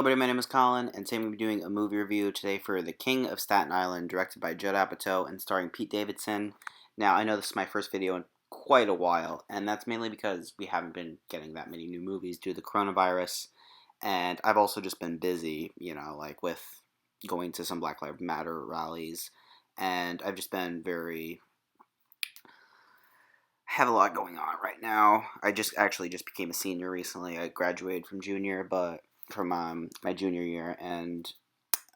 everybody, my name is Colin, and today I'm going to be doing a movie review today for The King of Staten Island, directed by Judd Apatow and starring Pete Davidson. Now, I know this is my first video in quite a while, and that's mainly because we haven't been getting that many new movies due to the coronavirus, and I've also just been busy, like with going to some Black Lives Matter rallies, and I've just been have a lot going on right now. I just became a senior recently. I graduated from my junior year, and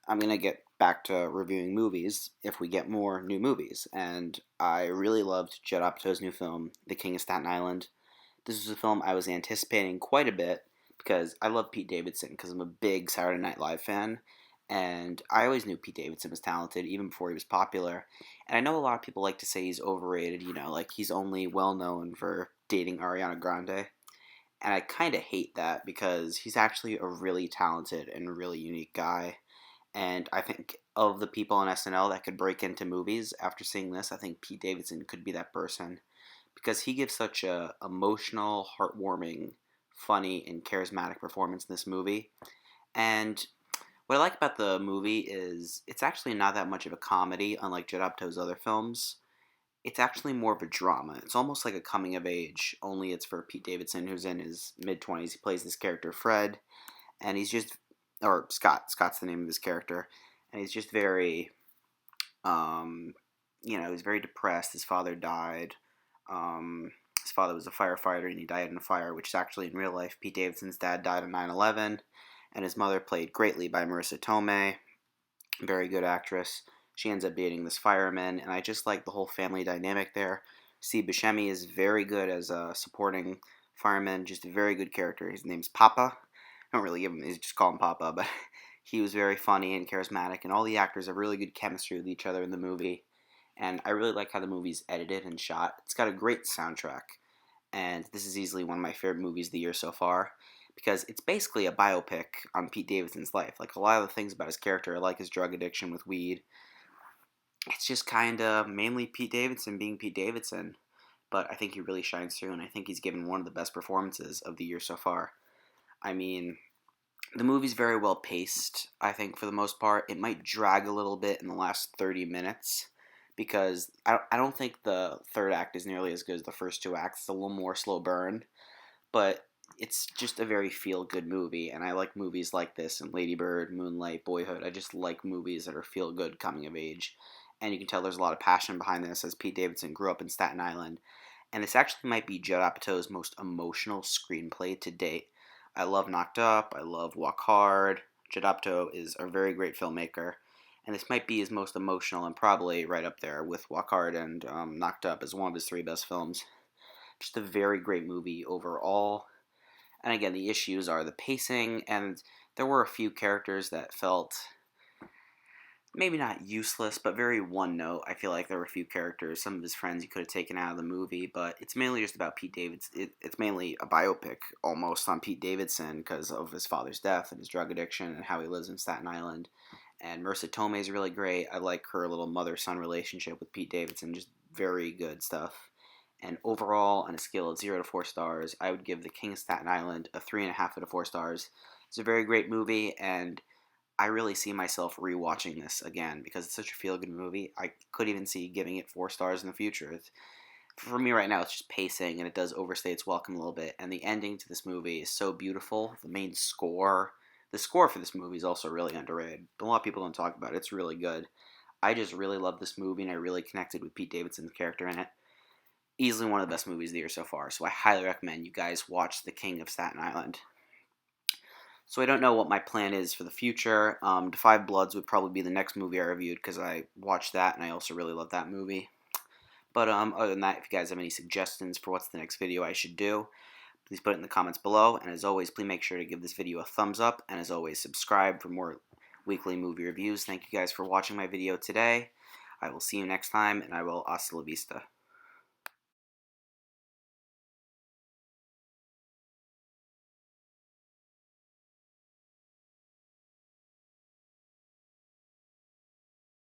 I'm gonna get back to reviewing movies if we get more new movies. And I really loved Judd Apatow's new film, The King of Staten Island. This was a film I was anticipating quite a bit because I love Pete Davidson because I'm a big Saturday Night Live fan, and I always knew Pete Davidson was talented even before he was popular. And I know a lot of people like to say he's overrated, like he's only well known for dating Ariana Grande. And I kind of hate that because he's actually a really talented and really unique guy. And I think of the people on SNL that could break into movies after seeing this, I think Pete Davidson could be that person because he gives such a emotional, heartwarming, funny, and charismatic performance in this movie. And what I like about the movie is it's actually not that much of a comedy, unlike Judd Apatow's other films. It's actually more of a drama. It's almost like a coming of age, only it's for Pete Davidson, who's in his mid-20s. He plays this character, Fred, and or Scott. Scott's the name of his character. And he's just very, he's very depressed. His father died. His father was a firefighter, and he died in a fire, which is actually in real life. Pete Davidson's dad died on 9/11, and his mother, played greatly by Marissa Tomei, very good actress. She ends up dating this fireman, and I just like the whole family dynamic there. Steve Buscemi is very good as a supporting fireman, just a very good character. His name's Papa. I don't really just call him Papa, but he was very funny and charismatic, and all the actors have really good chemistry with each other in the movie. And I really like how the movie's edited and shot. It's got a great soundtrack, and this is easily one of my favorite movies of the year so far, because it's basically a biopic on Pete Davidson's life. Like, a lot of the things about his character, I like his drug addiction with weed. It's just kind of mainly Pete Davidson being Pete Davidson, but I think he really shines through, and I think he's given one of the best performances of the year so far. I mean, the movie's very well paced, I think, for the most part. It might drag a little bit in the last 30 minutes, because I don't think the third act is nearly as good as the first two acts. It's a little more slow burn, but it's just a very feel-good movie, and I like movies like this, and Lady Bird, Moonlight, Boyhood. I just like movies that are feel-good, coming of age. And you can tell there's a lot of passion behind this, as Pete Davidson grew up in Staten Island. And this actually might be Judd Apatow's most emotional screenplay to date. I love Knocked Up, I love Walk Hard. Judd Apatow is a very great filmmaker, and this might be his most emotional, and probably right up there with Walk Hard and Knocked Up as one of his three best films. Just a very great movie overall. And again, the issues are the pacing, and there were a few characters that felt maybe not useless, but very one note. I feel like there were a few characters, some of his friends, you could have taken out of the movie, but it's mainly just about Pete Davidson. It's mainly a biopic almost on Pete Davidson because of his father's death and his drug addiction and how he lives in Staten Island. And Marissa Tomei is really great. I like her little mother-son relationship with Pete Davidson, just very good stuff. And overall, on a scale of 0 to 4 stars, I would give The King of Staten Island a 3.5 out of 4 stars. It's a very great movie, and I really see myself rewatching this again because it's such a feel-good movie. I could even see giving it 4 stars in the future. For me right now, it's just pacing, and it does overstay its welcome a little bit. And the ending to this movie is so beautiful. The score for this movie is also really underrated. A lot of people don't talk about it. It's really good. I just really love this movie, and I really connected with Pete Davidson's character in it. Easily one of the best movies of the year so far, so I highly recommend you guys watch The King of Staten Island. So I don't know what my plan is for the future. Da 5 Bloods would probably be the next movie I reviewed because I watched that and I also really love that movie. But other than that, if you guys have any suggestions for what's the next video I should do, please put it in the comments below. And as always, please make sure to give this video a thumbs up. And as always, subscribe for more weekly movie reviews. Thank you guys for watching my video today. I will see you next time, and I will hasta la vista.